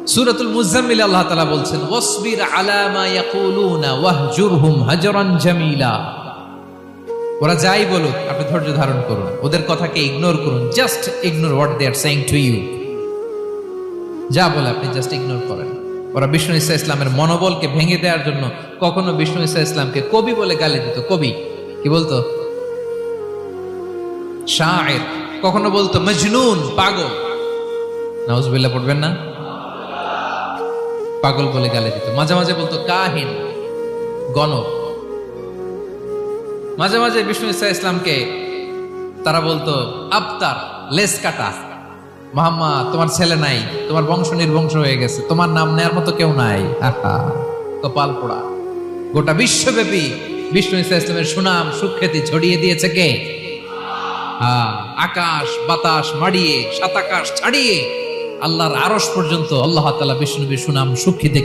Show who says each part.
Speaker 1: সূরাতুল মুজাম্মিল আল্লাহ তাআলা বলছেন, ওয়াসবির আলা মা ইয়াকুলুনা ওয়াহজুরহুম হাজরান জামিলা। ওরা যাই বলুক আপনি ধৈর্য ধারণ করুন, ওদের কথাকে ইগনোর করুন, just ignore what they are saying to you. যা বলে আপনি জাস্ট ইগনোর করেন। ওরা বিষ্ণু ঈসা ইসলামের মনোবলকে ভেঙে দেওয়ার জন্য কখনো বিষ্ণু ঈসা ইসলামকে কবি বলে গালি দিত। কবি কি বলতো? শায়ের। কখনো বলতো মজনুন, পাগল। নাউজুবিল্লাহ পড়বেন না? পাগল বলে গালি দিত। মাঝে মাঝে বলতো কাহিন, গণক। মাঝে মাঝে বিষ্ণু ঈসা ইসলামকে তারা বলতো আবতার, লেস কাটা। মুহাম্মদ, তোমার ছেলে নাই, তোমার বংশ নির্বংশ হয়ে গেছে, তোমার নাম নেয়ার মতো কেউ নাই। আহা, কপাল পোড়া। গোটা বিশ্বব্যাপী বিষ্ণু ঈসা ইসলামের সুনাম সুখ্যাতি ছড়িয়ে দিয়েছে কে? আকাশ বাতাস মাড়িয়ে, সাত আকাশ ছাড়িয়ে আল্লাহর আরশ পর্যন্ত আল্লাহ তাআলা বিষ্ণু নবীর সুনাম সুখ্যাতি